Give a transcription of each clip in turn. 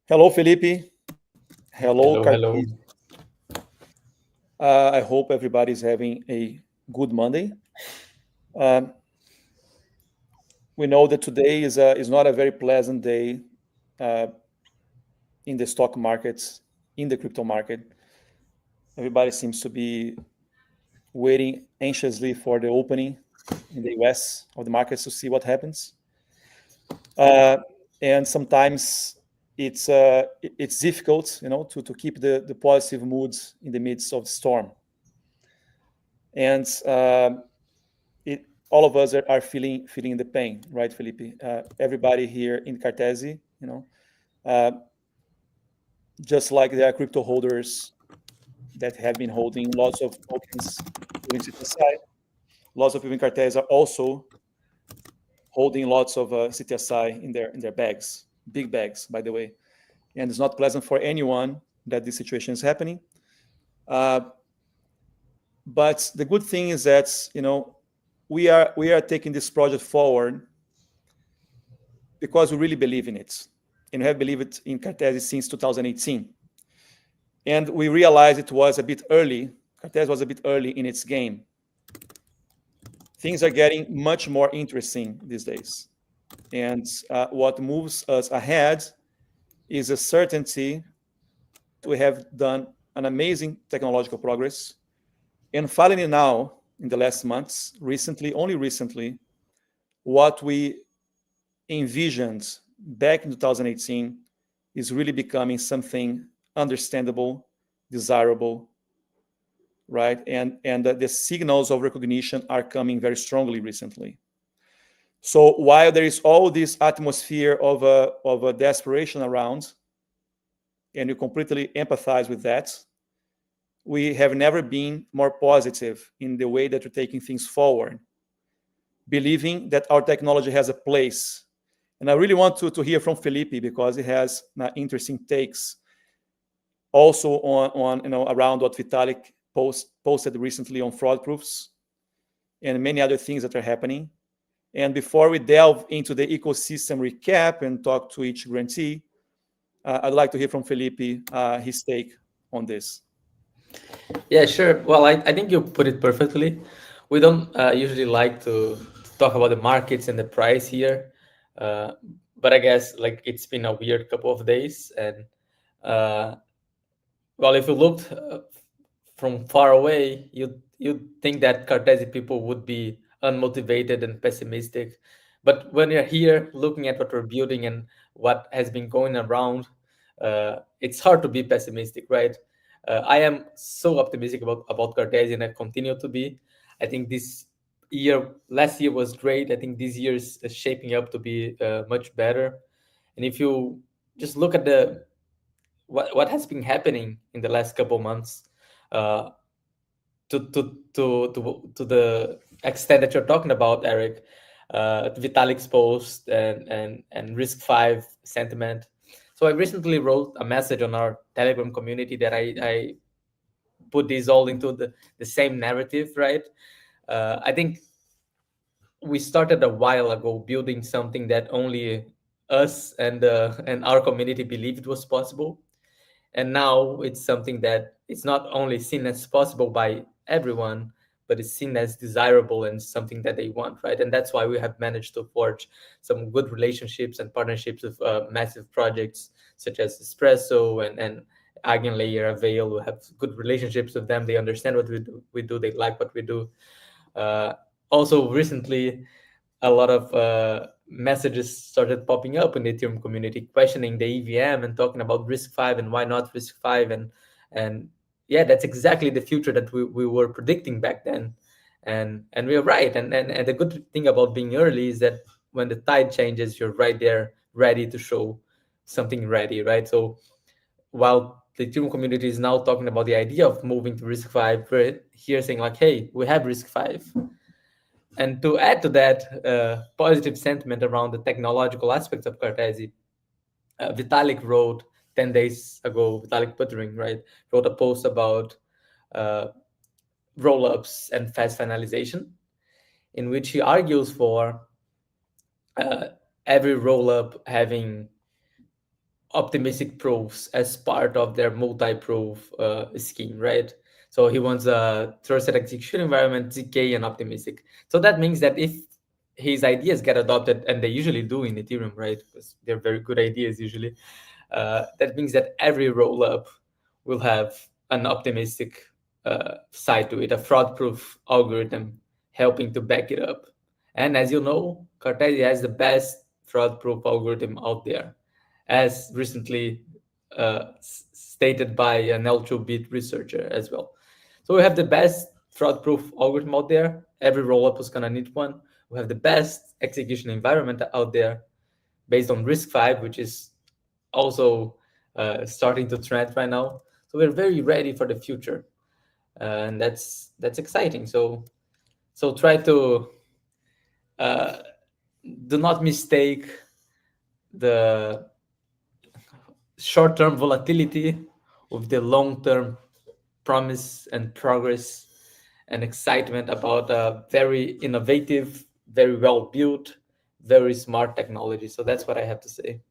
Hello, Felipe. Hello, Hello. Cartesi. I hope everybody's having a good Monday. We know that today is not a very pleasant day in the stock markets, in the crypto market. Everybody seems to be waiting anxiously for the opening in the US of the markets to see what happens. And sometimes it's difficult, to keep the positive moods in the midst of the storm. And all of us are feeling the pain, right, Felipe? Everybody here in Cartesi, just like there are crypto holders that have been holding lots of tokens during CTSI, lots of people in Cartesi are also holding lots of CTSI in their bags, big bags, by the way. And it's not pleasant for anyone that this situation is happening. But the good thing is that we are taking this project forward because we really believe in it, and we have believed in Cartesi since 2018. And we realized it was a bit early. Cartesi was a bit early in its game. Things are getting much more interesting these days. And what moves us ahead is a certainty that we have done an amazing technological progress. And finally now, in the last months, only recently, what we envisioned back in 2018 is really becoming something understandable, desirable, right? And the signals of recognition are coming very strongly recently. So while there is all this atmosphere of a desperation around, and you completely empathize with that, we have never been more positive in the way that we're taking things forward, believing that our technology has a place. And I really want to hear from Felipe because he has interesting takes also on around what Vitalik posted recently on fraud proofs and many other things that are happening. And before we delve into the ecosystem recap and talk to each grantee, I'd like to hear from Felipe his take on this. Yeah, sure. Well, I think you put it perfectly. We don't usually like to talk about the markets and the price here, but I guess it's been a weird couple of days. And well, if you looked from far away, you'd think that Cartesi people would be unmotivated and pessimistic. But when you're here looking at what we're building and what has been going around, it's hard to be pessimistic, right? I am so optimistic about Cartesi, and I continue to be. I think last year was great. I think this year is shaping up to be much better. And if you just look at what has been happening in the last couple months, to the extent that you're talking about, Eric, Vitalik's post and RISC-V sentiment. So I recently wrote a message on our Telegram community that I put these all into the same narrative, right? I think we started a while ago building something that only us and our community believed it was possible, and now it's something that it's not only seen as possible by everyone, but it's seen as desirable and something that they want, right? And that's why we have managed to forge some good relationships and partnerships with massive projects such as Espresso and Eigenlayer, Avail. We have good relationships with them. They understand what we do, they like what we do. uh, Also recently, a lot of messages started popping up in the Ethereum community questioning the EVM and talking about RISC-V and why not RISC-V, and yeah, that's exactly the future that we were predicting back then, and we are right. And the good thing about being early is that when the tide changes, you're right there, ready to show something ready, right? So while the Ethereum community is now talking about the idea of moving to RISC-V, we're here saying like, hey, we have RISC-V. And to add to that positive sentiment around the technological aspects of Cartesi, Vitalik wrote 10 days ago, Vitalik Buterin, right, wrote a post about uh, rollups and fast finalization, in which he argues for uh, every rollup having optimistic proofs as part of their multi-proof scheme, right? So he wants a trusted execution environment, ZK, and optimistic. So that means that if his ideas get adopted, and they usually do in Ethereum, right? Because they're very good ideas usually. That means that every rollup will have an optimistic side to it, a fraud-proof algorithm helping to back it up. And as you know, Cartesi has the best fraud-proof algorithm out there, as recently stated by an L2Bit researcher as well. So we have the best fraud-proof algorithm out there. Every rollup is gonna need one. We have the best execution environment out there based on RISC-V, which is also starting to trend right now. So we're very ready for the future, and that's exciting. So try to do not mistake the short-term volatility with the long-term promise and progress and excitement about a very innovative, very well-built, very smart technology. So that's what I have to say.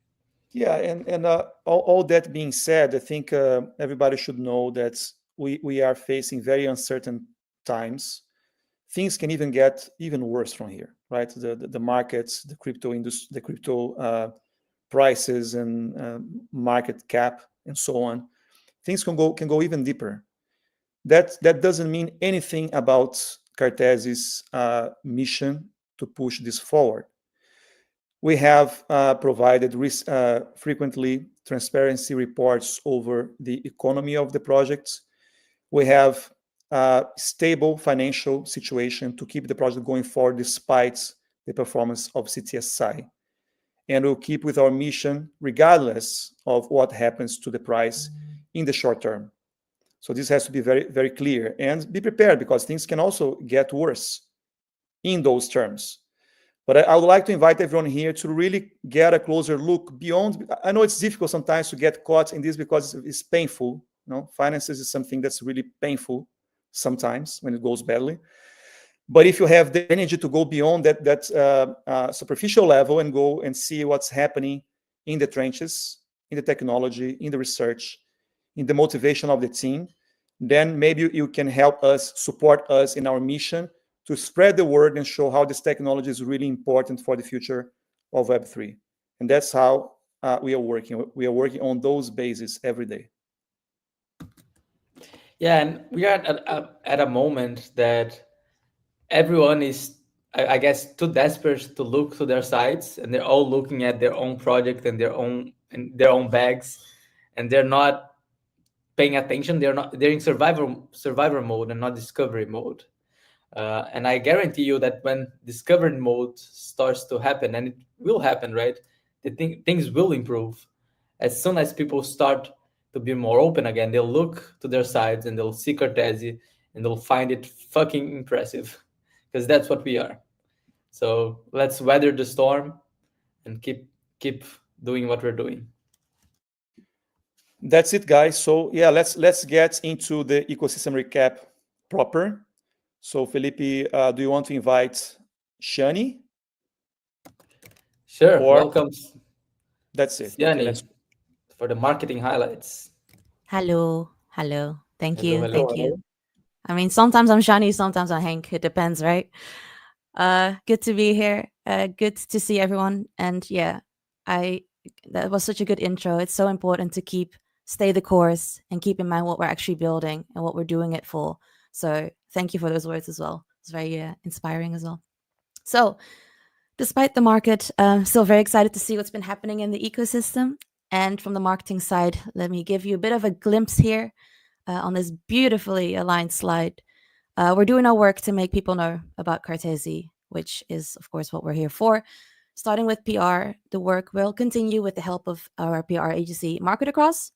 Yeah, and all that being said, I think everybody should know that we are facing very uncertain times. Things can even get even worse from here, right? The markets, the crypto industry, the crypto prices and market cap and so on. Things can go even deeper. That doesn't mean anything about Cartesi's mission to push this forward. We have provided frequently transparency reports over the economy of the projects. We have a stable financial situation to keep the project going forward despite the performance of CTSI. And we'll keep with our mission regardless of what happens to the price in the short term. So this has to be very, very clear and be prepared because things can also get worse in those terms. But I would like to invite everyone here to really get a closer look beyond. I know it's difficult sometimes to get caught in this because it's painful. You know, finances is something that's really painful sometimes when it goes badly. But if you have the energy to go beyond that superficial level and go and see what's happening in the trenches, in the technology, in the research, in the motivation of the team, then maybe you can help us, support us in our mission to spread the word and show how this technology is really important for the future of Web3. And that's how we are working. We are working on those bases every day. Yeah, and we are at a moment that everyone is, I guess, too desperate to look to their sites, and they're all looking at their own project and their own bags, and they're not paying attention. They're in survivor mode and not discovery mode. And I guarantee you that when discovery mode starts to happen, and it will happen, right? Things will improve. As soon as people start to be more open again, they'll look to their sites and they'll see Cartesi and they'll find it fucking impressive, because that's what we are. So let's weather the storm and keep doing what we're doing. That's it, guys. So yeah, let's get into the ecosystem recap proper. So Felipe, do you want to invite Shani? Sure. Or Welcome, that's it. Okay, Siani, let's. for the marketing highlights. Hello. Thank Hello, you. hello. Thank you. I mean, sometimes I'm Shani, sometimes I'm Hank. It depends, right? Good to be here. Good to see everyone. And yeah, that was such a good intro. It's so important to stay the course and keep in mind what we're actually building and what we're doing it for. So thank you for those words as well. It's very inspiring as well. So despite the market, still very excited to see what's been happening in the ecosystem. And from the marketing side, let me give you a bit of a glimpse here on this beautifully aligned slide. We're doing our work to make people know about Cartesi, which is, of course, what we're here for. Starting with PR, the work will continue with the help of our PR agency, Market Across.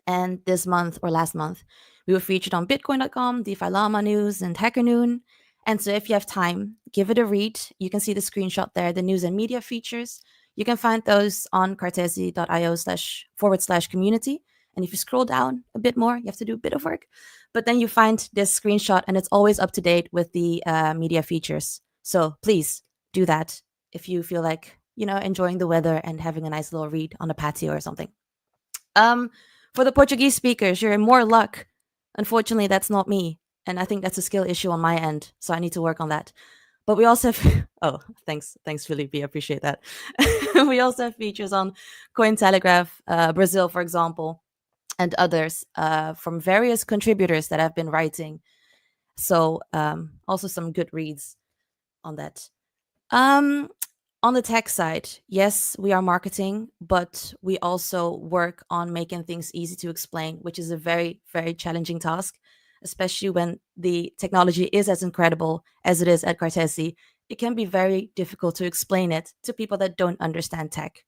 And this month or last month, we were featured on Bitcoin.com, DeFi Llama News, and Hacker Noon. And so if you have time, give it a read. You can see the screenshot there, the news and media features. You can find those on cartesi.io//community. And if you scroll down a bit more, you have to do a bit of work. But then you find this screenshot, and it's always up to date with the media features. So please do that if you feel like, enjoying the weather and having a nice little read on a patio or something. For the Portuguese speakers, you're in more luck. Unfortunately, that's not me. And I think that's a skill issue on my end. So I need to work on that. But we also have, oh, thanks, Felipe. I appreciate that. We also have features on Cointelegraph, Brazil, for example, and others from various contributors that have been writing. So also some good reads on that. On the tech side, yes, we are marketing, but we also work on making things easy to explain, which is a very, very challenging task, especially when the technology is as incredible as it is at Cartesi. It can be very difficult to explain it to people that don't understand tech.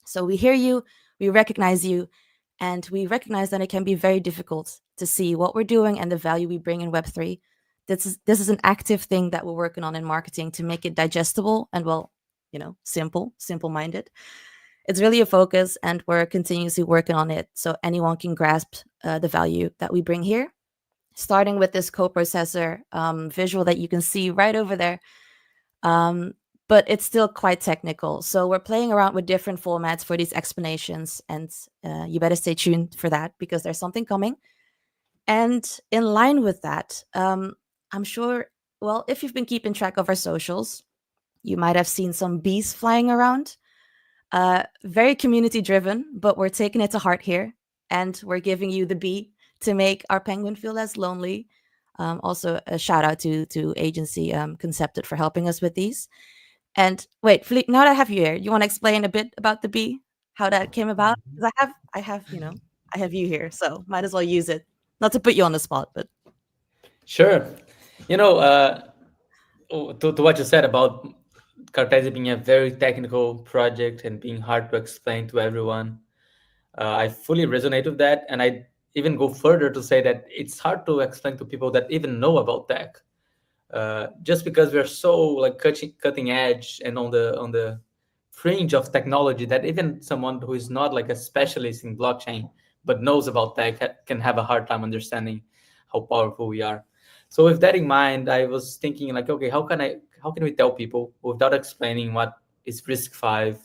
So we hear you, we recognize you, and we recognize that it can be very difficult to see what we're doing and the value we bring in Web3. This is an active thing that we're working on in marketing to make it digestible and, well, simple-minded. It's really a focus, and we're continuously working on it so anyone can grasp the value that we bring here. Starting with this coprocessor visual that you can see right over there. But it's still quite technical. So we're playing around with different formats for these explanations, and you better stay tuned for that because there's something coming. And in line with that, I'm sure, well, if you've been keeping track of our socials, you might have seen some bees flying around. Very community driven, but we're taking it to heart here. And we're giving you the bee to make our penguin feel less lonely. Also, a shout out to agency Concepted for helping us with these. And wait, Philippe, now that I have you here, you want to explain a bit about the bee, how that came about? Because I have you here, so might as well use it. Not to put you on the spot, but Sure. To what you said about Cartesi being a very technical project and being hard to explain to everyone, I fully resonate with that. And I even go further to say that it's hard to explain to people that even know about tech. Just because we're so like cutting edge and on the fringe of technology that even someone who is not like a specialist in blockchain but knows about tech can have a hard time understanding how powerful we are. So with that in mind, I was thinking like, okay, how can we tell people without explaining what is RISC-V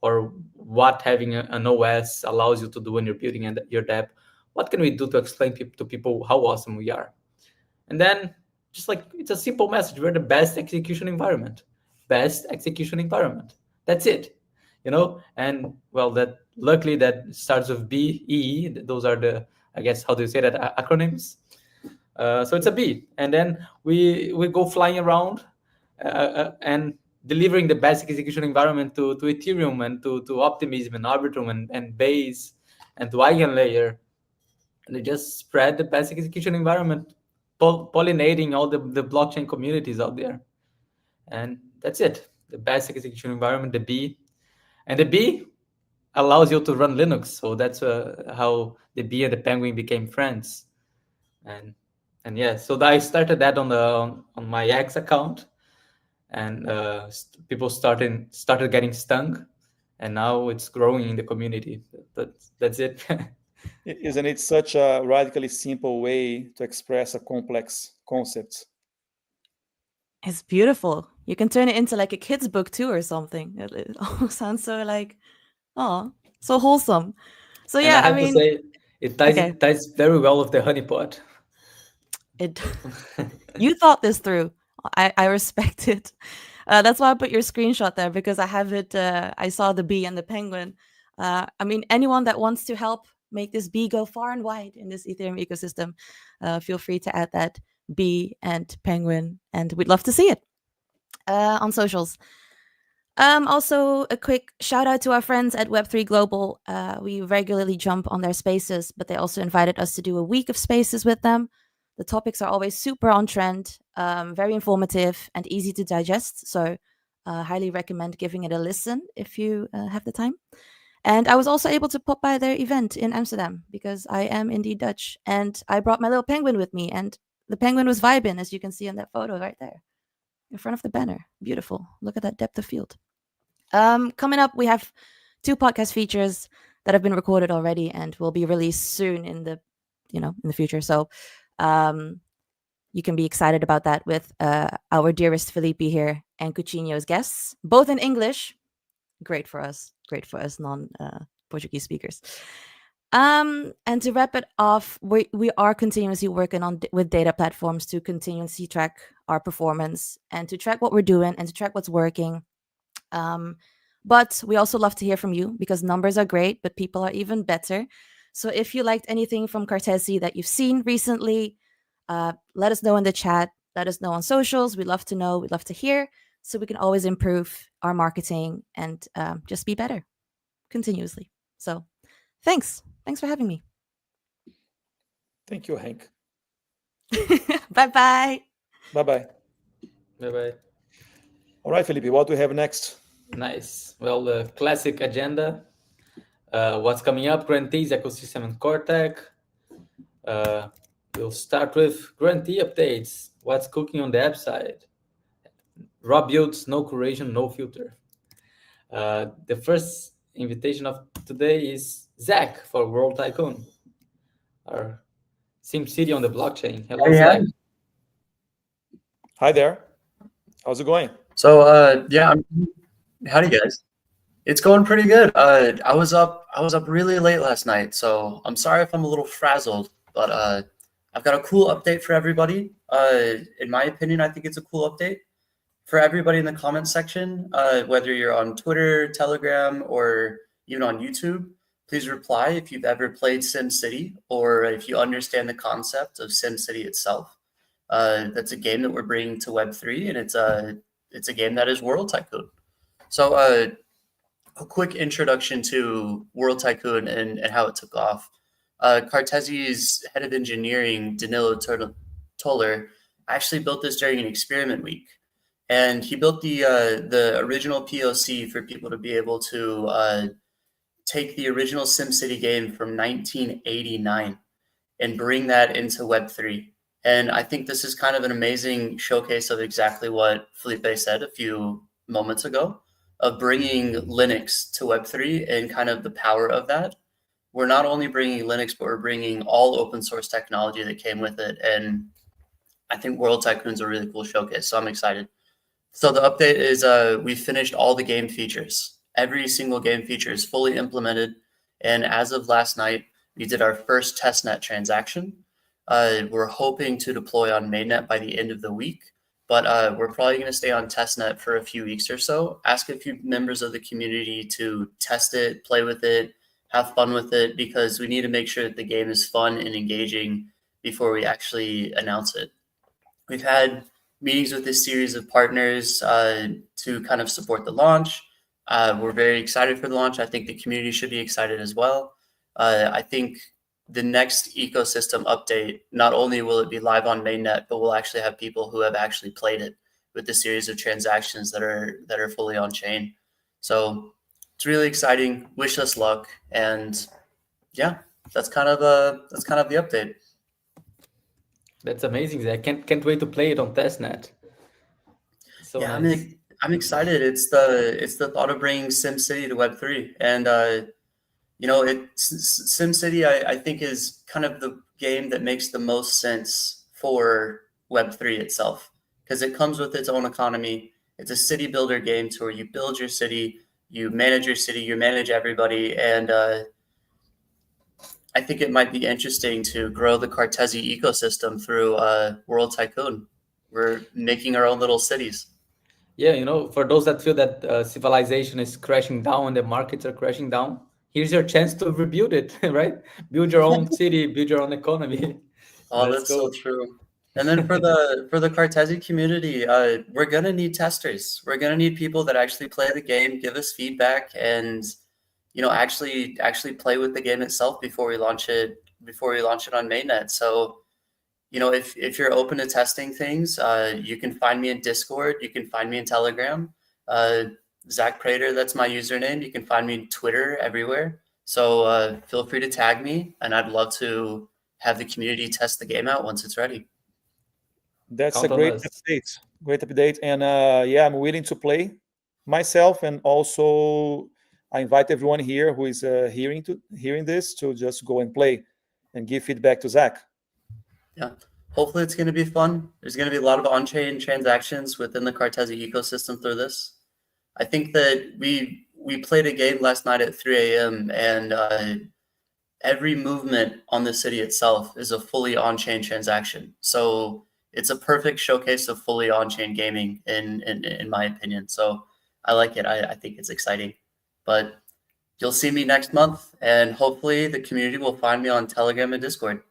or what having an OS allows you to do when you're building your dApp? What can we do to explain to people how awesome we are? And then just like, it's a simple message. We're the best execution environment. That's it. And well, that luckily that starts with B, E. Those are the, I guess, how do you say that, acronyms? So it's a B. And then we go flying around and delivering the best execution environment to Ethereum and to Optimism and Arbitrum and Base and to Eigenlayer. And they just spread the best execution environment, pollinating all the blockchain communities out there. And that's it. The best execution environment, the B. And the B allows you to run Linux. So that's how the bee and the penguin became friends. And yeah, so I started that on my X account, and people started getting stung, and now it's growing in the community. That's it. Isn't it such a radically simple way to express a complex concept? it's beautiful. You can turn it into like a kid's book too or something. It almost sounds so like, oh, so wholesome. So And yeah, I have mean, to say, it ties very well with the honeypot. You thought this through. I respect it. That's why I put your screenshot there, because I have it. I saw the bee and the penguin. I mean, anyone that wants to help make this bee go far and wide in this Ethereum ecosystem, feel free to add that bee and penguin, and we'd love to see it on socials. Also, a quick shout out to our friends at Web3 Global. We regularly jump on their spaces, but they also invited us to do a week of spaces with them. The topics are always super on trend, very informative, and easy to digest. So, highly recommend giving it a listen if you have the time. And I was also able to pop by their event in Amsterdam because I am indeed Dutch. And I brought my little penguin with me, and the penguin was vibing, as you can see in that photo right there in front of the banner. Beautiful. Look at that depth of field. Coming up, we have 2 podcast features that have been recorded already and will be released soon in the future. So you can be excited about that with our dearest Felipe here and Coutinho's guests, both in English. Great for us non-Portuguese speakers. And to wrap it off, we are continuously working with data platforms to continuously track our performance and to track what we're doing and to track what's working. But we also love to hear from you because numbers are great, but people are even better. So if you liked anything from Cartesi that you've seen recently, let us know in the chat. Let us know on socials. We'd love to know. We'd love to hear, so we can always improve our marketing and just be better continuously. So thanks for having me. Thank you, Hank. Bye-bye. Bye-bye. Bye-bye. All right, Felipe, what do we have next? Nice. Well, the classic agenda. What's coming up? Grantees, ecosystem, and Cortec. We'll start with grantee updates. What's cooking on the app side? Raw builds, no curation, no filter. The first invitation of today is Zach for World Tycoon, our SimCity on the blockchain. Hello, Zach. Hi there. How's it going? So yeah, howdy guys. It's going pretty good. I was up really late last night, so I'm sorry if I'm a little frazzled, but I've got a cool update for everybody. In my opinion, I think it's a cool update for everybody in the comments section. Whether you're on Twitter, Telegram, or even on YouTube, please reply if you've ever played SimCity or if you understand the concept of SimCity itself. That's a game that we're bringing to Web3, and it's a game that is World Tycoon. So a quick introduction to World Tycoon and how it took off. Cartesi's head of engineering, Danilo Toller, actually built this during an experiment week. And he built the original POC for people to be able to take the original SimCity game from 1989 and bring that into Web3. And I think this is kind of an amazing showcase of exactly what Felipe said a few moments ago, of bringing Linux to Web3 and kind of the power of that. We're not only bringing Linux, but we're bringing all open source technology that came with it. And I think World Tycoon's a really cool showcase, so I'm excited. So the update is we finished all the game features. Every single game feature is fully implemented. And as of last night, we did our first testnet transaction. We're hoping to deploy on mainnet by the end of the week, but we're probably going to stay on testnet for a few weeks or so. Ask a few members of the community to test it, play with it, have fun with it, because we need to make sure that the game is fun and engaging before we actually announce it. We've had meetings with this series of partners to kind of support the launch. We're very excited for the launch. I think the community should be excited as well. I think the next ecosystem update, not only will it be live on mainnet, but we'll actually have people who have actually played it with the series of transactions that are fully on chain. So it's really exciting. Wish us luck, and yeah, that's kind of the update. That's amazing. I can't wait to play it on testnet. So yeah, nice. I'm excited. It's the thought of bringing SimCity to Web3, and SimCity I think is kind of the game that makes the most sense for Web3 itself, because it comes with its own economy. It's a city builder game to where you build your city, you manage your city, you manage everybody, and I think it might be interesting to grow the Cartesi ecosystem through World Tycoon. We're making our own little cities. Yeah, for those that feel that civilization is crashing down and the markets are crashing down, here's your chance to rebuild it, right? Build your own city, build your own economy. Oh, Let's that's go. so true. And then for the Cartesi community, we're gonna need testers. We're gonna need people that actually play the game, give us feedback, and actually play with the game itself before we launch it on mainnet. So if you're open to testing things, you can find me in Discord. You can find me in Telegram. Zach Prater, that's my username. You can find me on Twitter, everywhere. So feel free to tag me, and I'd love to have the community test the game out once it's ready. That's Count a on great us. update. Great update. And yeah, I'm willing to play myself, and also I invite everyone here who is hearing this to just go and play and give feedback to Zach. Yeah. Hopefully it's going to be fun. There's going to be a lot of on-chain transactions within the Cartesi ecosystem through this. I think that we played a game last night at 3 a.m. and every movement on the city itself is a fully on-chain transaction. So it's a perfect showcase of fully on-chain gaming in my opinion. So I like it. I think it's exciting. But you'll see me next month, and hopefully the community will find me on Telegram and Discord.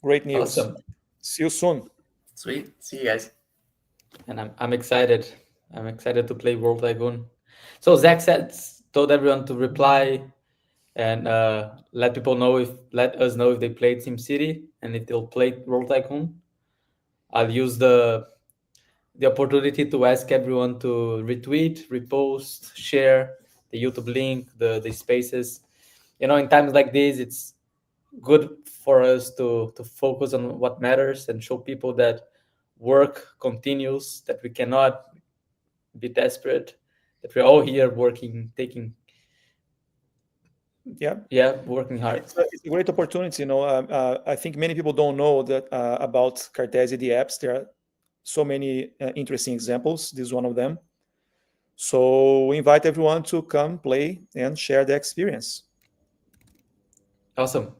Great news. Awesome. See you soon. Sweet. See you guys. And I'm excited. I'm excited to play World Tycoon. So Zach told everyone to reply and let us know if they played SimCity and if they'll play World Tycoon. I'll use the opportunity to ask everyone to retweet, repost, share the YouTube link, the spaces. In times like this, it's good for us to focus on what matters and show people that work continues, that we cannot be desperate, that we're all here working, working hard. It's a great opportunity. I think many people don't know that about Cartesi dApps. There are so many interesting examples. This is one of them. So we invite everyone to come play and share the experience. Awesome.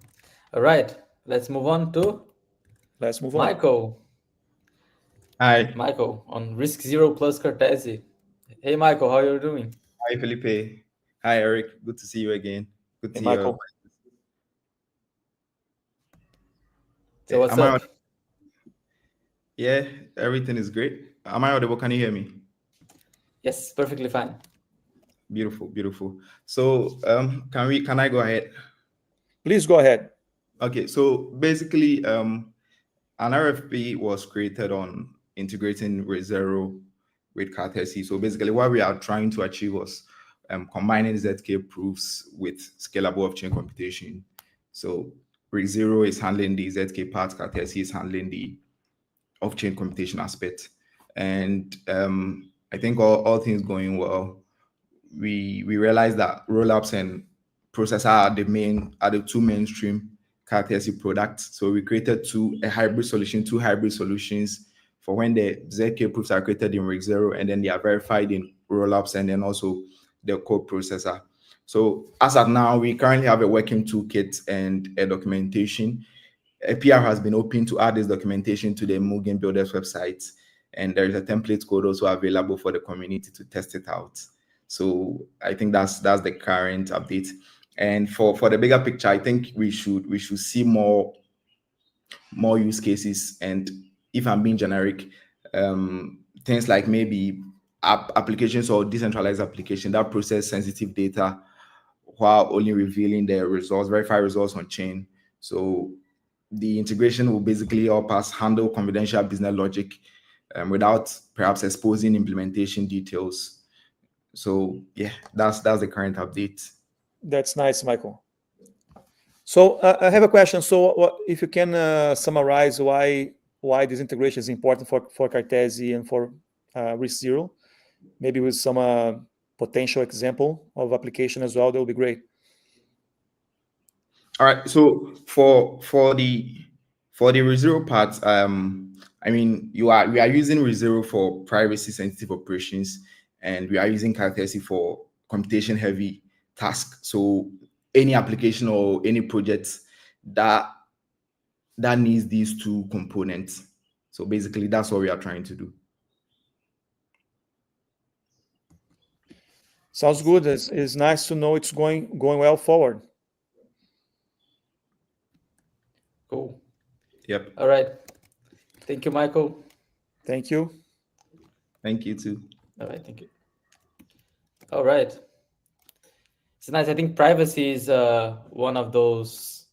All right, let's move on to Michael. Hi. Michael on RISC 0 plus Cartesi. Hey, Michael, how are you doing? Hi, Felipe. Hi, Eric. Good to see you again. Good to Hey, see you. Michael. So what's up? Yeah, everything is great. Am I audible? Can you hear me? Yes, perfectly fine. Beautiful, beautiful. So can I go ahead? Please go ahead. Okay, so basically an RFP was created on integrating RISC 0 with Cartesi. So basically what we are trying to achieve was combining ZK proofs with scalable off-chain computation. So RISC 0 is handling the ZK part, Cartesi is handling the off-chain computation aspect. And I think all things going well. We realized that Rollups and Processor are the two mainstream Cartesi products. So we created two hybrid solutions for when the ZK proofs are created in RISC 0 and then they are verified in Rollups and then also the code processor. So as of now, we currently have a working toolkit and a documentation. A PR has been open to add this documentation to the Mugen Builders website, and there is a template code also available for the community to test it out. So I think that's the current update. And for the bigger picture, I think we should see more use cases. And if I'm being generic, things like maybe applications or decentralized application that process sensitive data while only revealing the results, verified results on chain. So the integration will basically help us handle confidential business logic without perhaps exposing implementation details. So yeah, that's the current update. That's nice, Michael. So I have a question. So if you can summarize why this integration is important for Cartesi and for RISC 0, maybe with some potential example of application as well, that would be great. All right. So for For the ReZero part, I mean, we are using ReZero for privacy sensitive operations, and we are using Cartesi for computation heavy tasks. So any application or any project that needs these two components. So basically, that's what we are trying to do. Sounds good. It's nice to know it's going well forward. Cool. Yep. All right. Thank you, Michael. Thank you. Thank you too. All right. Thank you. All right. It's nice. I think privacy is one of those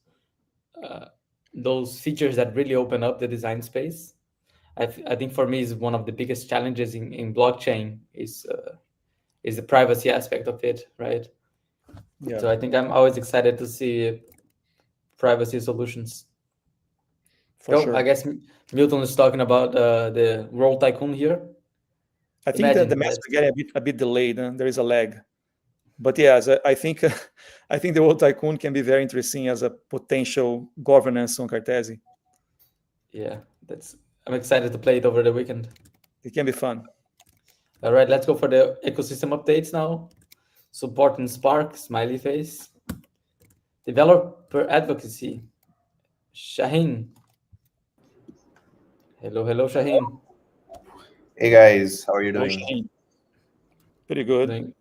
features that really open up the design space. I think for me is one of the biggest challenges in blockchain is the privacy aspect of it, right? Yeah. So I think I'm always excited to see privacy solutions. For So sure. I guess Milton is talking about the World Tycoon here. I think that the Imagine maps that. are getting a bit delayed. There is a lag. But yes, I think I think the World Tycoon can be very interesting as a potential governance on Cartesi. Yeah, I'm excited to play it over the weekend. It can be fun. All right, let's go for the ecosystem updates now. Support in Spark, smiley face. Developer advocacy. Shaheen. Hello, Shaheen. Hey guys, how are you Hello, doing? Shane. Pretty good. Doing-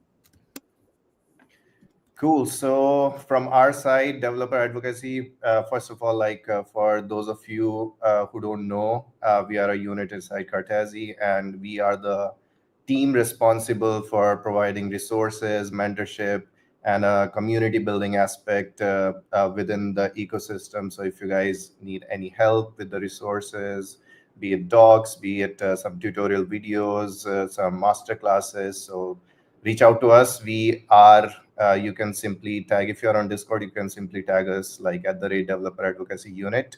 Cool. So from our side, developer advocacy, first of all, for those of you who don't know, we are a unit inside Cartesi, and we are the team responsible for providing resources, mentorship, and a community building aspect within the ecosystem. So if you guys need any help with the resources, be it docs, be it some tutorial videos, some master classes, so reach out to us. We are, you can simply tag, if you're on Discord, you can simply tag us like @developer advocacy unit.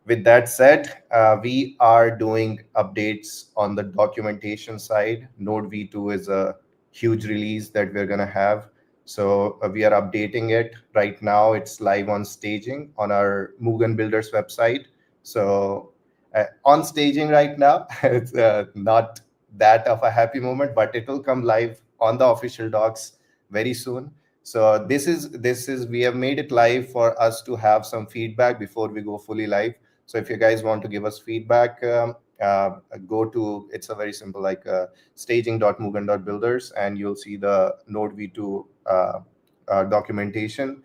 With that said, we are doing updates on the documentation side. Node v2 is a huge release that we're going to have. So we are updating it right now. It's live on staging on our Mugen Builders website. So on staging right now, it's not that of a happy moment, but it will come live on the official docs very soon. So this is we have made it live for us to have some feedback before we go fully live. So if you guys want to give us feedback, go to, it's a very simple, like staging.mugen.builders, and you'll see the Node v2 documentation.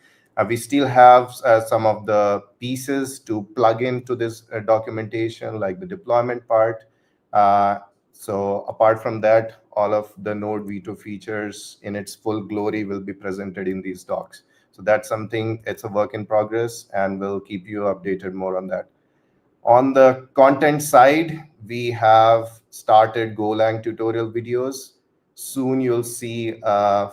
We still have some of the pieces to plug into this documentation, like the deployment part. So apart from that, all of the Node v2 features in its full glory will be presented in these docs. So that's something, it's a work in progress, and we'll keep you updated more on that. On the content side, we have started Golang tutorial videos. Soon you'll see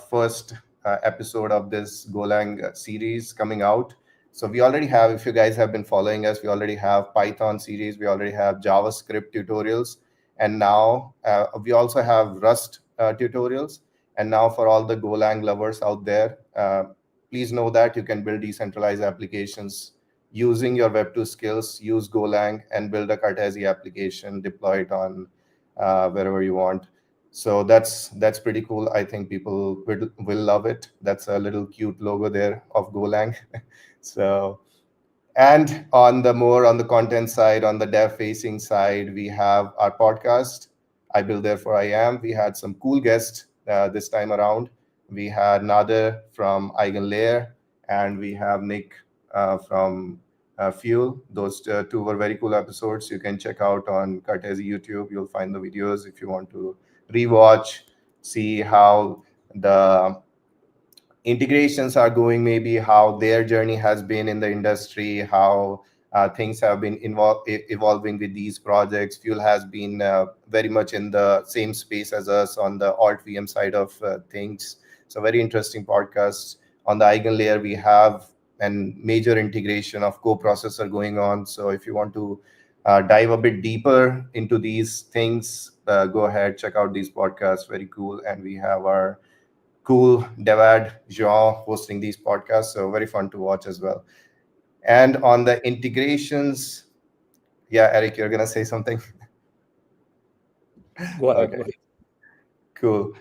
first episode of this Golang series coming out. So we already have, if you guys have been following us, we already have Python series, we already have JavaScript tutorials, and now we also have Rust tutorials. And now for all the Golang lovers out there, please know that you can build decentralized applications using your Web2 skills. Use Golang and build a Cartesi application, deploy it on wherever you want. So that's pretty cool. I think people will love it. That's a little cute logo there of Golang. So, and on the content side, on the dev facing side, we have our podcast, I Build Therefore I Am. We had some cool guests this time around. We had Nader from Eigenlayer, and we have Nick from Fuel. Those two were very cool episodes. You can check out on Cartesi YouTube. You'll find the videos if you want to rewatch, see how the integrations are going, maybe how their journey has been in the industry, how things have been evolving with these projects. Fuel has been very much in the same space as us on the alt VM side of things. So very interesting podcast. On the Eigenlayer, we have a major integration of coprocessor going on. So if you want to dive a bit deeper into these things, go ahead, check out these podcasts. Very cool. And we have our cool Devad Jean hosting these podcasts. So very fun to watch as well. And on the integrations, Yeah, Eric, you're gonna say something. Go ahead. Okay. Go ahead. Cool.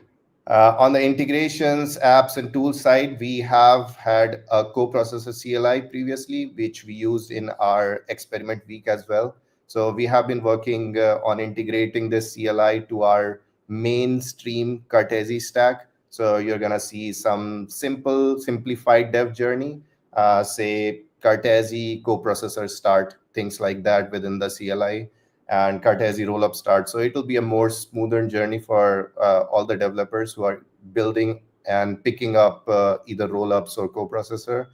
On the integrations, apps, and tools side, we have had a coprocessor CLI previously, which we used in our experiment week as well. So we have been working on integrating this CLI to our mainstream Cartesi stack. So you're going to see some simplified dev journey, say Cartesi, coprocessor start, things like that within the CLI, and Cartesi rollup start. So it will be a more smoother journey for all the developers who are building and picking up either rollups or coprocessor.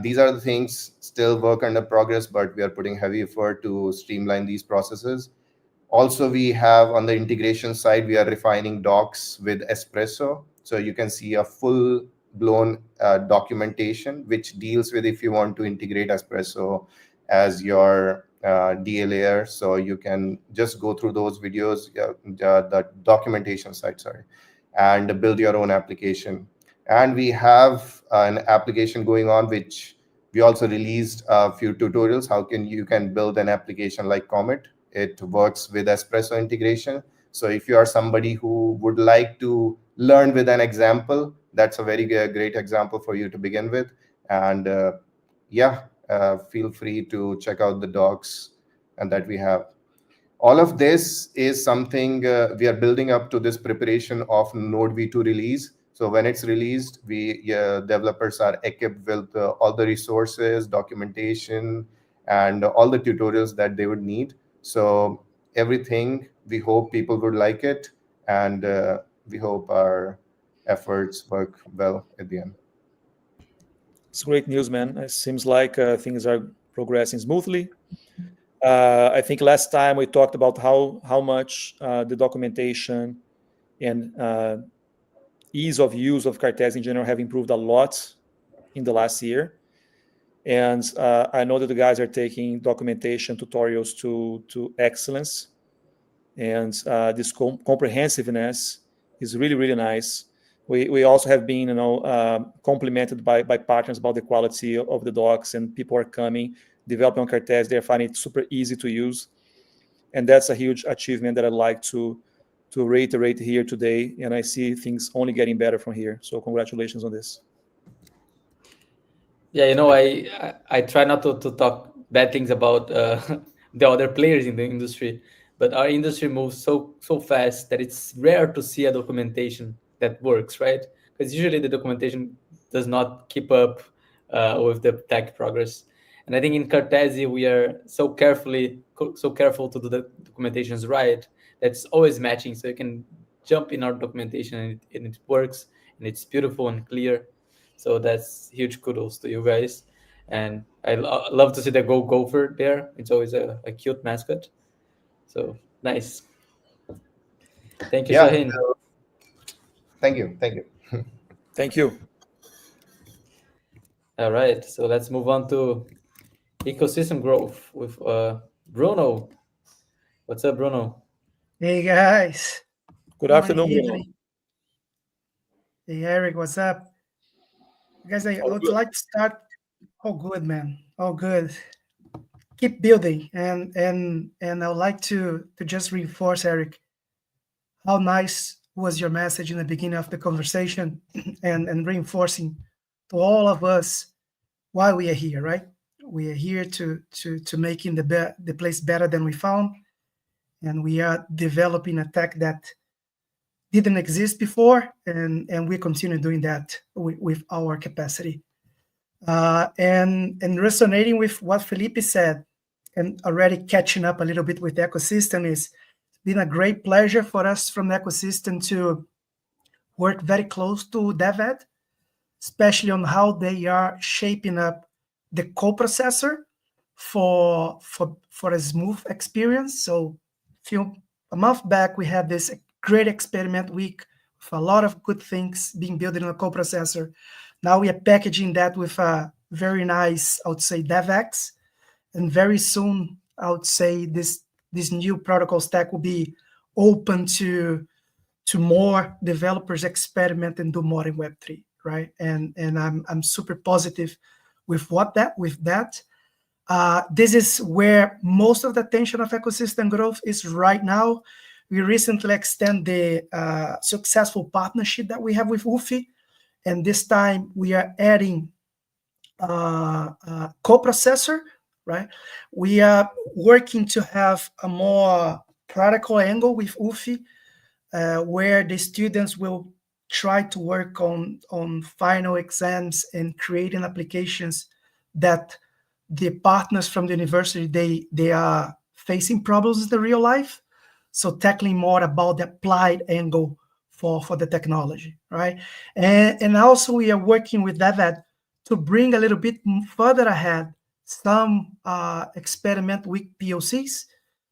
These are the things still work under progress, but we are putting heavy effort to streamline these processes. Also, we have on the integration side, we are refining docs with Espresso. So you can see a full-blown documentation, which deals with if you want to integrate Espresso as your DA layer. So you can just go through those videos, the documentation side, sorry, and build your own application. And we have an application going on, which we also released a few tutorials. How you can build an application like Comet. It works with Espresso integration. So if you are somebody who would like to learn with an example, that's a very great example for you to begin with. And feel free to check out the docs and that we have. All of this is something we are building up to this preparation of Node V2 release. So when it's released, developers are equipped with all the resources, documentation, and all the tutorials that they would need. So everything, we hope people would like it, and we hope our efforts work well at the end. It's great news, man. It seems like things are progressing smoothly. I think last time we talked about how much the documentation and ease of use of Cartesi in general have improved a lot in the last year. And I know that the guys are taking documentation tutorials to excellence. And this comprehensiveness is really, really nice. We also have been, complimented by partners about the quality of the docs, and people are coming, developing on Cartesi. They're finding it super easy to use. And that's a huge achievement that I'd like to reiterate here today. And I see things only getting better from here. So congratulations on this. Yeah, I try not to talk bad things about the other players in the industry, but our industry moves so fast that it's rare to see a documentation that works, right? Because usually the documentation does not keep up with the tech progress. And I think in Cartesi, we are so careful to do the documentations right. That's always matching. So you can jump in our documentation and it works, and it's beautiful and clear. So that's huge kudos to you guys. And I love to see the Gopher there. It's always a cute mascot. So nice. Thank you, Shahin. Thank you. Thank you. All right. So let's move on to ecosystem growth with Bruno. What's up, Bruno? Hey guys. Good afternoon, Bruno. Hey Eric, what's up? Guys, I would like to start. Oh, good, man. Oh, good. Keep building, and I would like to just reinforce, Eric, how nice was your message in the beginning of the conversation, and reinforcing to all of us why we are here, right? We are here to making the place better than we found, and we are developing a tech that didn't exist before, and we continue doing that with our capacity. And resonating with what Felipe said, and already catching up a little bit with the ecosystem, it's been a great pleasure for us from the ecosystem to work very close to DevEd, especially on how they are shaping up the coprocessor for a smooth experience. So a month back, we had this great experiment week with a lot of good things being built in a coprocessor. Now we are packaging that with a very nice, I would say, DevX. And very soon, I would say this new protocol stack will be open to more developers experiment and do more in Web3, right? And I'm super positive with that. This is where most of the attention of ecosystem growth is right now. We recently extended the successful partnership that we have with UFI, and this time we are adding coprocessor, right? We are working to have a more practical angle with UFI, where the students will try to work on final exams and creating applications that the partners from the university, they are facing problems in the real life. So tackling more about the applied angle for the technology, right? And also we are working with DevEd to bring a little bit further ahead some experiment with POCs,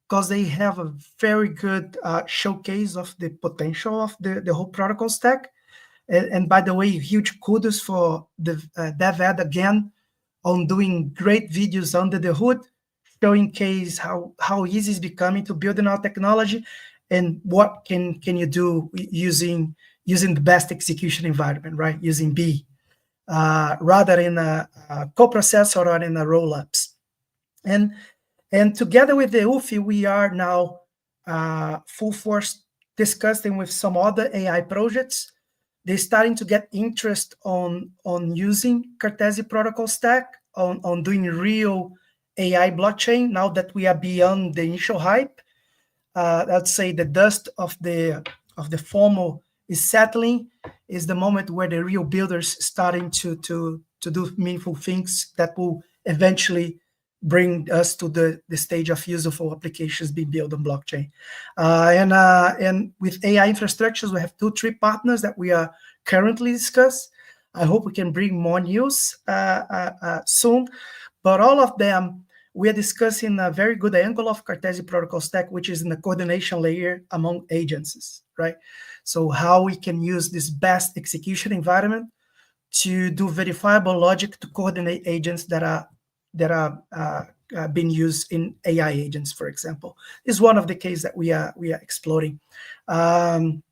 because they have a very good showcase of the potential of the whole protocol stack. And by the way, huge kudos for the DevEd again on doing great videos under the hood, showing case how easy it's becoming to build in our technology and what can you do using the best execution environment, right? Using B, rather in a coprocessor or in a Rollups. And together with the UFI, we are now full force discussing with some other AI projects. They're starting to get interest on using Cartesi protocol stack, on doing real AI blockchain, now that we are beyond the initial hype. I'd say the dust of the formal is settling, is the moment where the real builders starting to do meaningful things that will eventually bring us to the stage of useful applications being built on blockchain. And with AI infrastructures, we have 2-3 partners that we are currently discuss. I hope we can bring more news soon. But all of them, we are discussing a very good angle of Cartesi protocol stack, which is in the coordination layer among agencies, right? So how we can use this best execution environment to do verifiable logic to coordinate agents that are being used in AI agents, for example, is one of the cases that we are exploring. And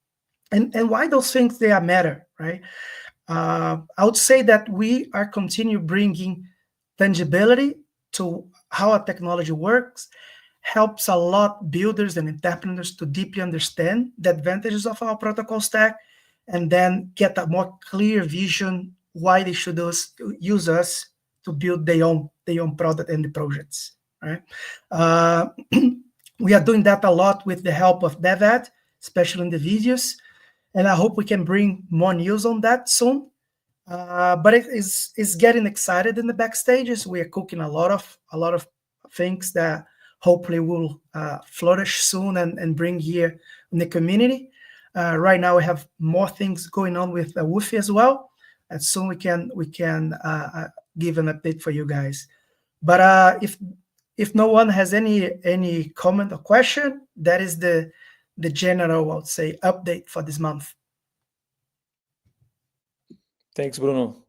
why those things they are matter, right? I would say that we are continue bringing tangibility to how a technology works, helps a lot builders and entrepreneurs to deeply understand the advantages of our protocol stack, and then get a more clear vision why they should use us to build their own product and the projects, right? We are doing that a lot with the help of DevEd, especially in the videos, and I hope we can bring more news on that soon. But it's getting excited in the backstages. We are cooking a lot of things that hopefully will flourish soon and bring here in the community. Right now we have more things going on with UFI as well, and soon we can give an update for you guys. But if no one has any comment or question, that is the general, I would say, update for this month. Thanks, Bruno.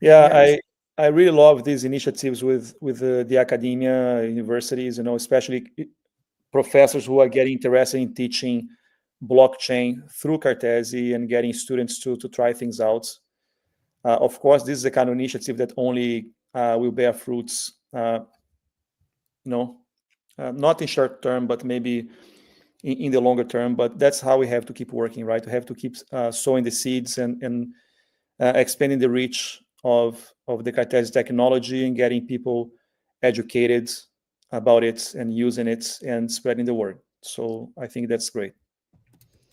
Yeah, Yes. I really love these initiatives with the academia, universities, especially professors who are getting interested in teaching blockchain through Cartesi and getting students to try things out. Of course, this is the kind of initiative that only will bear fruits, not in short term, but maybe in the longer term. But that's how we have to keep working, right? We have to keep sowing the seeds and expanding the reach of the Cartesi technology and getting people educated about it and using it and spreading the word. So I think that's great.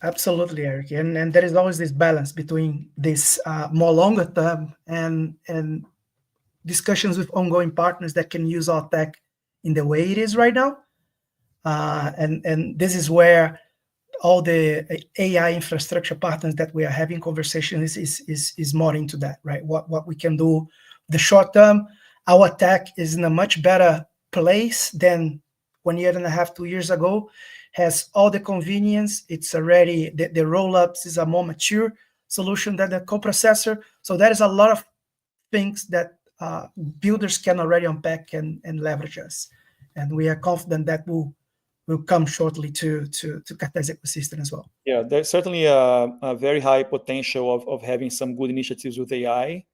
Absolutely, Eric. And there is always this balance between this more longer term and discussions with ongoing partners that can use our tech in the way it is right now. And this is where all the AI infrastructure partners that we are having conversations is more into that, right? What we can do the short term. Our tech is in a much better place than 1.5 years, 2 years ago. Has all the convenience. It's already the Rollups is a more mature solution than the coprocessor. So there is a lot of things that builders can already unpack and leverage us, and we are confident that will come shortly to Cartesi ecosystem as well. Yeah, there's certainly a very high potential of having some good initiatives with AI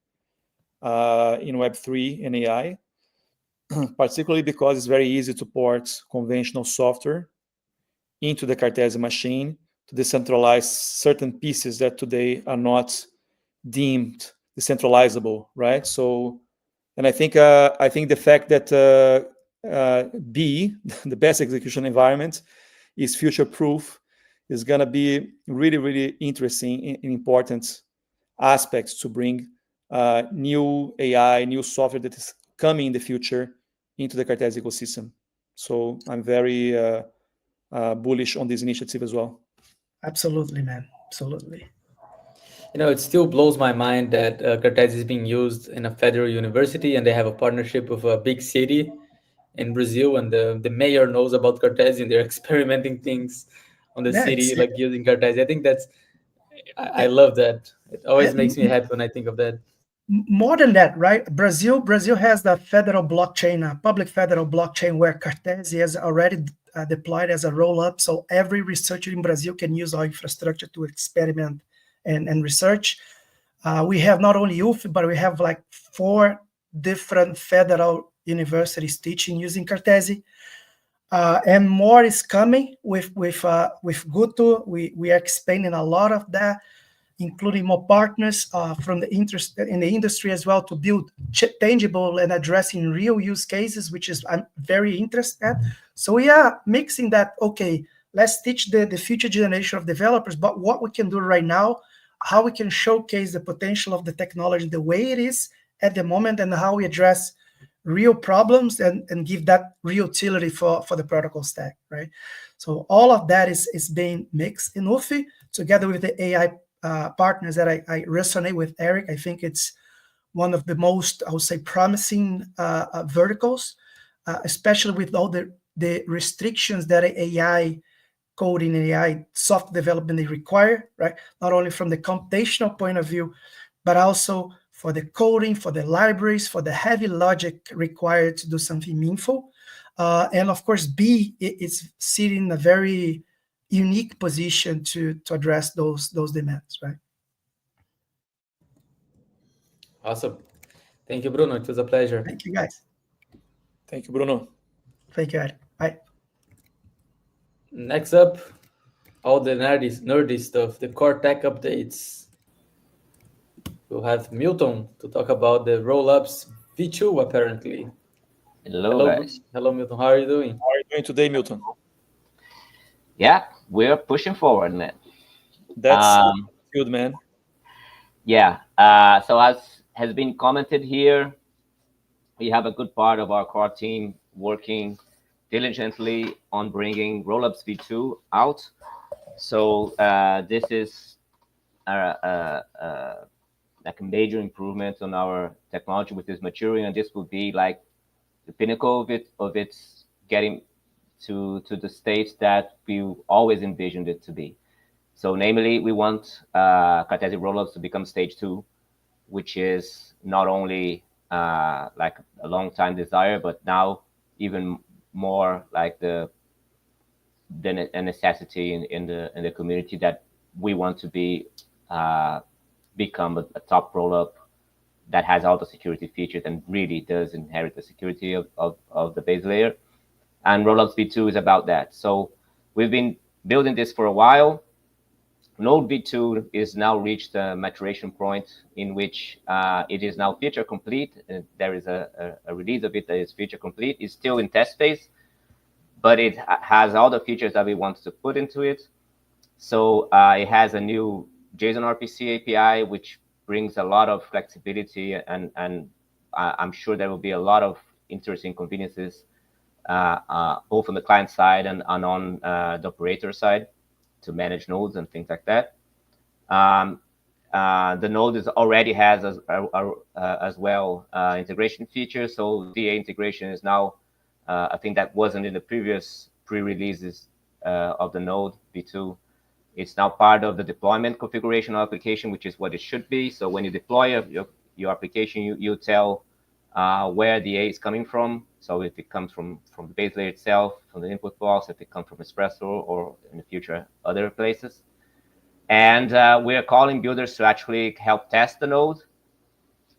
in Web3 and AI. particularly because it's very easy to port conventional software into the Cartesi machine to decentralize certain pieces that today are not deemed decentralizable, right? So, and I think the fact that B, the best execution environment, is future-proof is going to be really, really interesting and important aspects to bring new AI, new software that is coming in the future into the Cartesi ecosystem. So I'm very bullish on this initiative as well. Absolutely, man. Absolutely. It still blows my mind that Cartesi is being used in a federal university, and they have a partnership with a big city in Brazil, and the mayor knows about Cartesi, and they're experimenting things on the city, like using Cartesi. I think I love that. It always makes me happy when I think of that. More than that, right? Brazil has the federal blockchain, public federal blockchain, where Cartesi is already deployed as a roll-up. So every researcher in Brazil can use our infrastructure to experiment and research. We have not only UF, but we have like 4 different federal universities teaching using Cartesi. And more is coming with Guto. We are expanding a lot of that, including more partners from the interest in the industry as well, to build tangible and addressing real use cases, which is I'm very interested at. So we are mixing that. Okay, let's teach the future generation of developers, but what we can do right now, how we can showcase the potential of the technology the way it is at the moment, and how we address real problems and give that real utility for the protocol stack, right? So all of that is being mixed in UFI together with the AI partners that I resonate with Eric. I think it's one of the most, I would say, promising verticals, especially with all the restrictions that AI coding and AI software development they require, right? Not only from the computational point of view, but also for the coding, for the libraries, for the heavy logic required to do something meaningful. And of course, B is sitting in a very unique position to address those demands, right? Awesome. Thank you, Bruno. It was a pleasure. Thank you, guys. Thank you, Bruno. Thank you, Ed. Bye. Next up, all the nerdy stuff, the core tech updates. We'll have Milton to talk about the Rollups V2, apparently. Hello, guys. Hello, Milton. How are you doing? How are you doing today, Milton? Yeah, we're pushing forward, man. That's good, man. Yeah. So as has been commented here, we have a good part of our core team working diligently on bringing Rollups V2 out. So this is like a major improvement on our technology, which is maturing, and this will be like the pinnacle of its getting to the state that we always envisioned it to be. So namely, we want Cartesi Rollups to become stage 2, which is not only like a long time desire, but now even more like a necessity in the community, that we want to be become a top rollup that has all the security features and really does inherit the security of the base layer. And Rollups V2 is about that. So we've been building this for a while. Node V2 is now reached a maturation point in which it is now feature complete. There is a release of it that is feature complete. It's still in test phase, but it has all the features that we want to put into it. So it has a new JSON RPC API, which brings a lot of flexibility, and I'm sure there will be a lot of interesting conveniences, both on the client side and on the operator side, to manage nodes and things like that. The node already has as well integration features. So DA integration is now a thing that wasn't in the previous pre-releases of the node V2. It's now part of the deployment configuration of application, which is what it should be. So when you deploy your application, you tell where the A is coming from. So if it comes from the base layer itself, from the input box, if it comes from Espresso, or in the future other places. And we are calling builders to actually help test the node.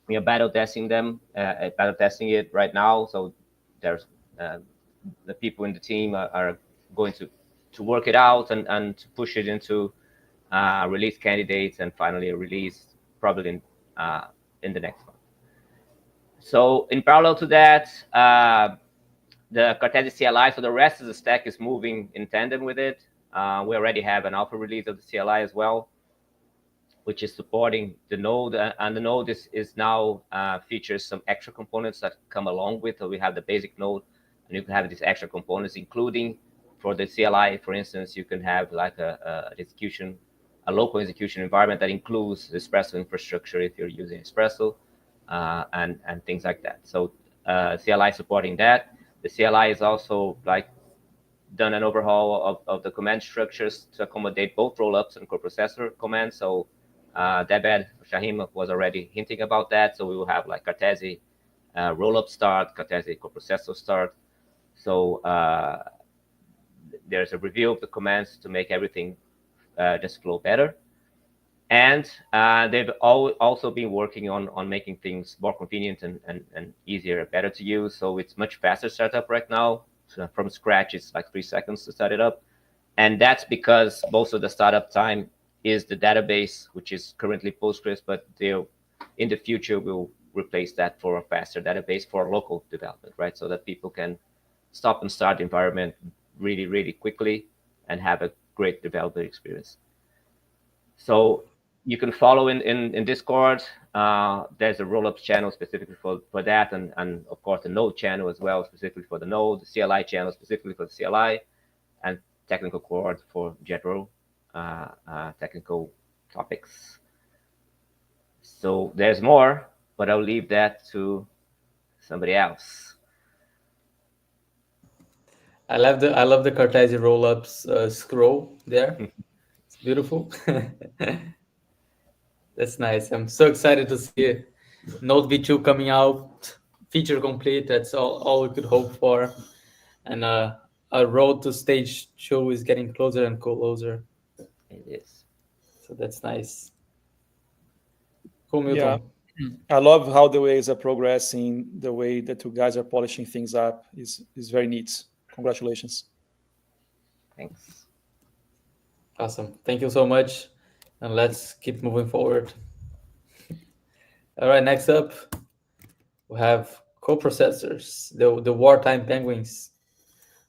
We are battle testing them, battle testing it right now. So there's the people in the team are going to work it out and to push it into release candidates and finally a release probably in the next month. So in parallel to that, the Cartesi CLI, so the rest of the stack is moving in tandem with it. We already have an alpha release of the CLI as well, which is supporting the node, and the node is now features some extra components that come along with. So we have the basic node, and you can have these extra components, including for the CLI, for instance, you can have like a local execution environment that includes Espresso infrastructure if you're using Espresso, and things like that. So CLI supporting that. The CLI is also like done an overhaul of the command structures to accommodate both rollups and coprocessor commands. So Debed Shahim was already hinting about that. So we will have like Cartesi rollup start, Cartesi coprocessor start. So there's a review of the commands to make everything just flow better. And they've also been working on making things more convenient and easier, better to use. So it's much faster startup right now. So from scratch, it's like 3 seconds to start it up. And that's because most of the startup time is the database, which is currently Postgres, but in the future, we'll replace that for a faster database for local development, right? So that people can stop and start the environment really, really quickly and have a great developer experience. So you can follow in Discord. There's a Rollups channel specifically for that, and of course the Node channel as well, specifically for the Node, the CLI channel specifically for the CLI, and technical cord for general technical topics. So there's more, but I'll leave that to somebody else. I love the Cartesi rollups scroll there. It's beautiful. That's nice. I'm so excited to see Node V2 coming out, feature complete. That's all we could hope for. And our road to stage 2 is getting closer and closer. It is. So that's nice. Cool, Milton. Yeah. I love how the ways are progressing, the way that you guys are polishing things up is very neat. Congratulations. Thanks. Awesome. Thank you so much. And let's keep moving forward. All right, next up, we have coprocessors, the wartime penguins.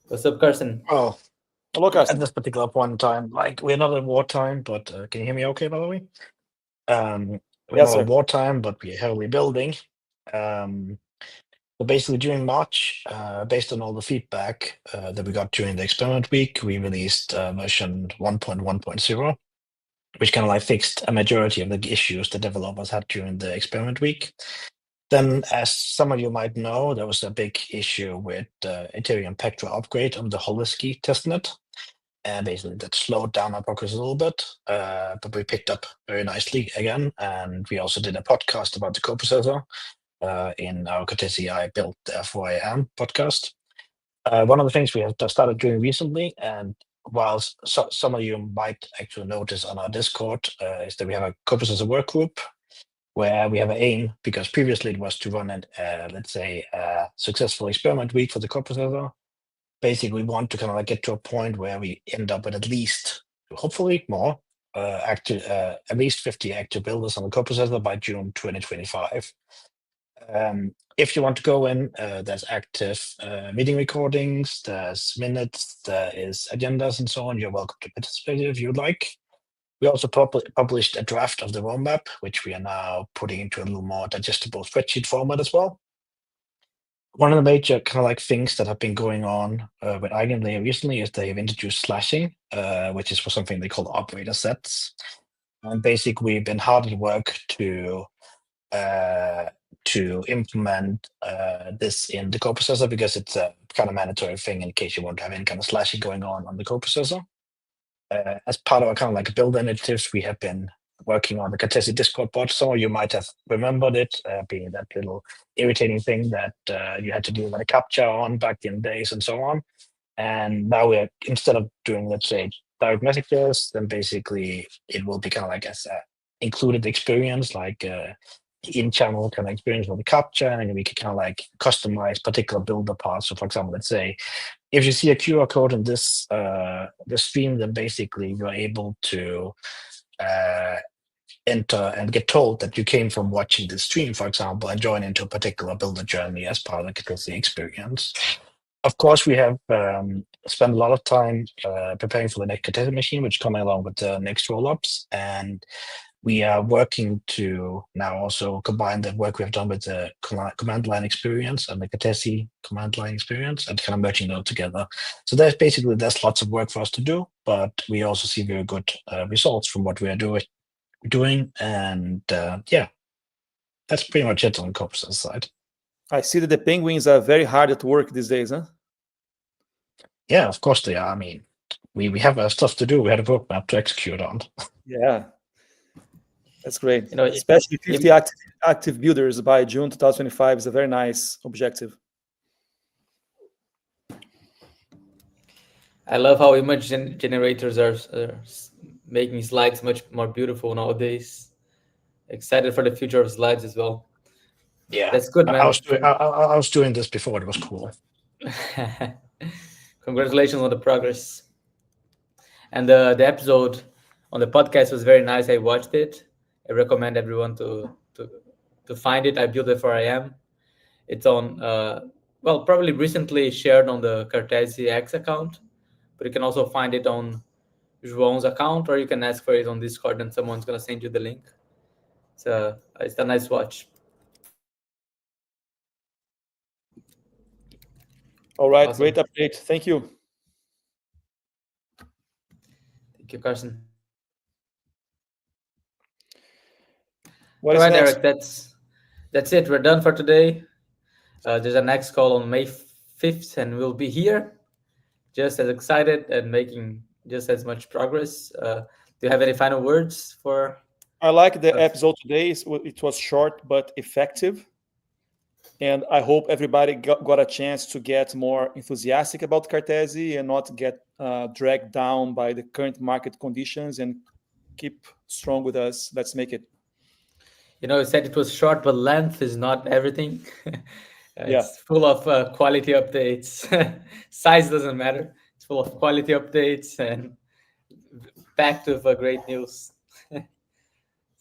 What's up, Carson? Oh, Hello, Carson. at this particular point in time, like we're not in wartime, but can you hear me okay, by the way? We're Yes, not sir. in wartime, but we're heavily building. So basically during March, based on all the feedback that we got during the experiment week, we released version 1.1.0, which kind of like fixed a majority of the issues the developers had during the experiment week. Then, as some of you might know, there was a big issue with Ethereum Pectra upgrade on the Rollups testnet. And basically that slowed down our progress a little bit, but we picked up very nicely again. And we also did a podcast about the coprocessor in our Cartesi I built for AM podcast. One of the things we have started doing recently, and while some of you might actually notice on our Discord, is that we have a coprocessor work group where we have an aim, because previously it was to run let's say, a successful experiment week for the coprocessor. Basically, we want to kind of like get to a point where we end up with at least, hopefully more, at least 50 active builders on the coprocessor by June 2025. If you want to go in, there's active meeting recordings, there's minutes, there is agendas and so on. You're welcome to participate if you'd like. We also published a draft of the roadmap, which we are now putting into a little more digestible spreadsheet format as well. One of the major kind of like things that have been going on with Eigenlayer recently is they've introduced slashing, which is for something they call operator sets. And basically, we've been hard at work to implement this in the coprocessor, because it's a kind of mandatory thing in case you want to have any kind of slashing going on the coprocessor. As part of our kind of like build initiatives, we have been working on the Cartesi Discord bot. Some of you might have remembered it being that little irritating thing that you had to do like a captcha on back in the days and so on. And now we're, instead of doing, let's say, direct messages, then basically it will be kind of like as a included experience, like in-channel kind of experience with the capture, and we can kind of like customize particular builder parts. So, for example, let's say if you see a QR code in this the stream, then basically you're able to enter and get told that you came from watching the stream, for example, and join into a particular builder journey as part of the Cartesi experience. Of course, we have spent a lot of time preparing for the next Cartesi machine, which is coming along with the next rollups, and we are working to now also combine the work we have done with the command line experience and the Cartesi command line experience, and kind of merging those together. So there's lots of work for us to do, but we also see very good results from what we are doing, and yeah, that's pretty much it on the Corpus side. I see that the penguins are very hard at work these days, huh? Yeah, of course they are. I mean, we have stuff to do. We had a roadmap to execute on. Yeah, that's great. Especially 50 active builders by June 2025 is a very nice objective. I love how image generators are making slides much more beautiful nowadays. Excited for the future of slides as well. Yeah, that's good, man. I was doing this before. It was cool. Congratulations on the progress. And the episode on the podcast was very nice. I watched it. I recommend everyone to find it. I built it for IAM. It's on probably recently shared on the Cartesi X account, but you can also find it on João's account, or you can ask for it on Discord and someone's gonna send you the link. So it's a nice watch. All right, awesome. Great update. Thank you. Thank you, Carson. All right, Eric, that's it. We're done for today. There's a next call on May 5th, and we'll be here just as excited and making just as much progress. Do you have any final words for? I like the episode today. It was short but effective. And I hope everybody got a chance to get more enthusiastic about Cartesi and not get dragged down by the current market conditions, and keep strong with us. Let's make it. You said it was short, but length is not everything. It's full of quality updates. Size doesn't matter. It's full of quality updates and packed with great news.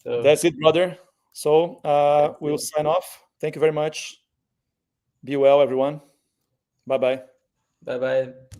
So that's it, brother. So we'll sign off. Thank you very much. Be well, everyone. Bye-bye. Bye-bye.